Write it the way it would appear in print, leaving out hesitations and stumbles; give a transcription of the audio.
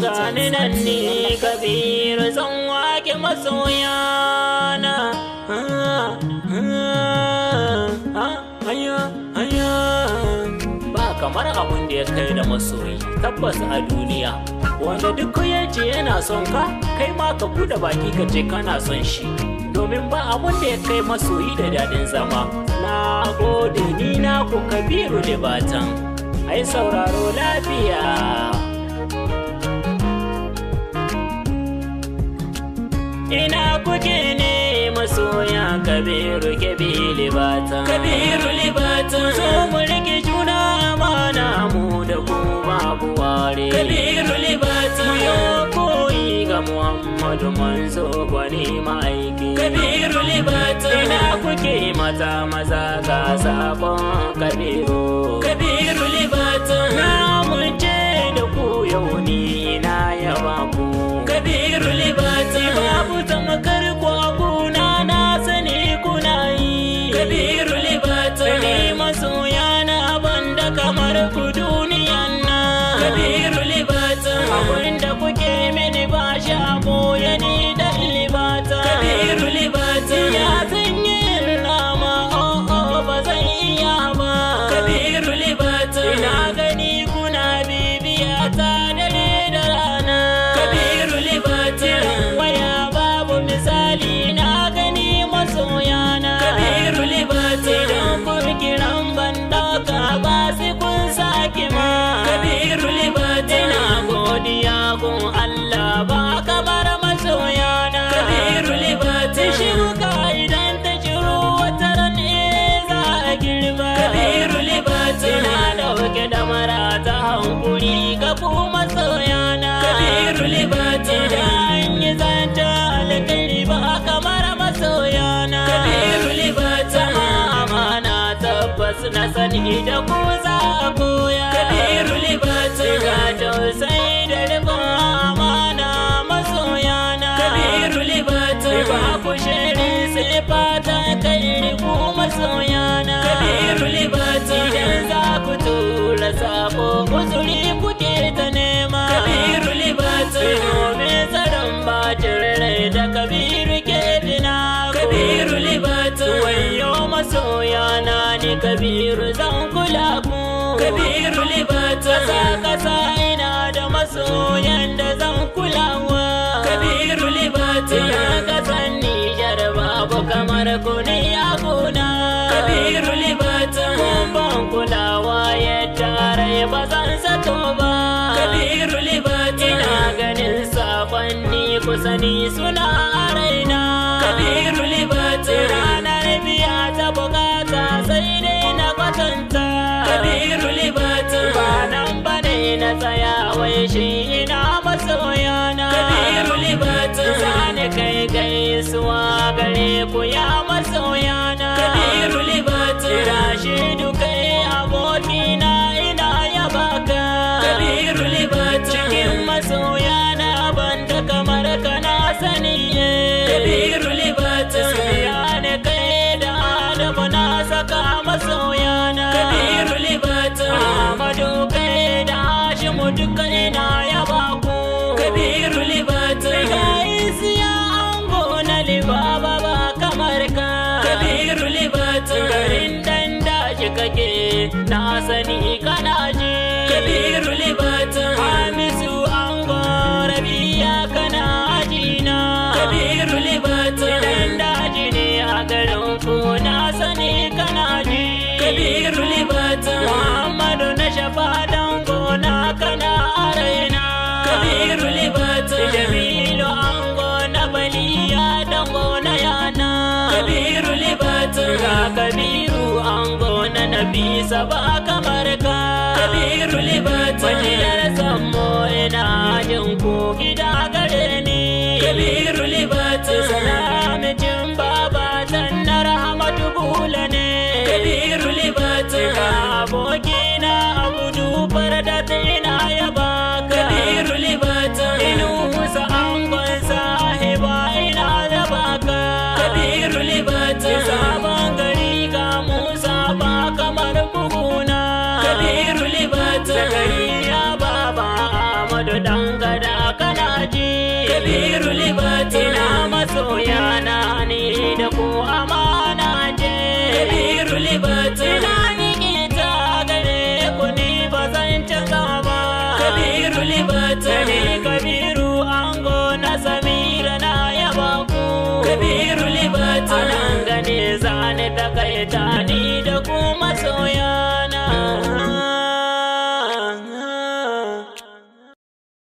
Gani nan ni Kabiru zan wake masoyana. Ba kamar abun da ya kai da masoyi tabbas a duniya, wanda duk ya ce yana son ka, kai ma ka buɗe baki ka ce kana son shi, domin ba abun da ya kai masoyi da daɗin zama. Na gode, ni na ku Kabiru Libatan, ai sauraro lafiya. Ina kuke ne masoya Kabiru Libatan, Kabiru Libatan, so mu rike juna amana mu da ku babu ware. Kabiru Libatan, mu yo koyi ga Muhammadu manzo gwani ma'aiki. Kabiru Libatan, ina kuke mata maza ga sabon Kabiru. Kabiru Libatan, na munce da ku yau ni na yaba ku. Kabiru Libatan, babu tamakar kwakuna na sani kuna yi. Kabiru Libatan, ni masoya na banda kamar ku duniyan nan. Kabiru Libatan, abinda kuke mini ba shi a boye ni dan Libatan. Kabiru Libatan, ya sanye rama ba zan iya ba. Kabiru Libatan, ina gani kuna bibiya ta dare da rana. Kabiru Libatan, waya babu misali na gani masoyana. Kabiru Libatan, idan kun kiran banda ka ba sai kun sake ma. Kabiru Libatan, ina godiya kun Allah ba kamar masoyana. Kabiru Libatan, shuka idan ta ciro wata ran za a girba. Kabiru Libatan, ina dauke da marata hankuri ga ku masoyana. Kabiru Libatan, da an yi zanta alkhairi ba kamar masoyana. Kabiru Libatan, amana tabbas na sani da ku za a koya. Kabiru Libatan, ga tausayi da rikon amana masoyana. Kabiru Libatan, ba ku shirin sai fata kai ku masoyana. Kabiru Libatan, idan za ku tura sako uzuri kuke ta nema. Kabiru Libatan, domin tsaron bacin rai da Kabiru ke bina. Kabiru Libatan, wayo masoyana ni Kabiru zan kula ku. Kabiru Libatan, kasa ina da masoyan da zan kulawa. Kabiru Libatan, ya kasan Nijar babu kamar ku ne a gona. Kabiru Libatan, kun ban kulawa yadda rai ba zan zato ba. Kabiru Libatan, ina ganin sakonni kusani suna a raina. Kabiru Libatan, ranar biya ta bukata sai dai na kwatanta. Kabiru Libatan, ba nan ba ne na tsaya wai shi ina masoyana. Kabiru Libatan, sani kai gaisuwa gare ku ya masoyana. Kabiru Libatan, Rashidu kai abokina ina yabaka. Kabiru Libatan, cikin masoyana banda kamar kana sani. Kabiru Libatan, siyane kai da Adamu na saka masoyana. Kabiru Libatan, Amadu kai da Hashimu duka ina yaba ku. Kabiru Libatan, kai siya ango na Libaba ba kamar ka. Kabiru Libatan, garin dan daji kake na sani kana ji. Kabiru Libatan, Hamisu ango Rabiya kana ajina. Kabiru Libatan, dan daji ne a garin ku na sani kana ji. Kabiru Libatan, Muhammadu na shafa dango na kana araina. Kabiru Libatan, Jamilu ango na baliya dango na yana. Kabiru Libatan, ga Kabiru ango na Nafisa ba kamar ka. Kabiru Libatan, wajilar sammo ina jin ku gida gare ni. Kabiru Libatan, salamicin baba tan na Rahmatu Bula ne. Kabiru Libatan, ga abokina Abudu Farda ina yaba ka. Kabiru Libatan, Inusa angon sahiba ina yaba ka. Kabiru Libatan, sabon gari ga Musa ba kamar buguna. Kabiru Libatan, Zakariya baba Kabiru Libata. Ina masoya na ni da ku amana ce. Kabiru Libata. Ina nikita gare ku ni ba zan canza ba. Kabiru Libata. Ni Kabiru ango na Samira na yaba ku. Kabiru Libata. Anan gane zane takaita ni da ku masoya.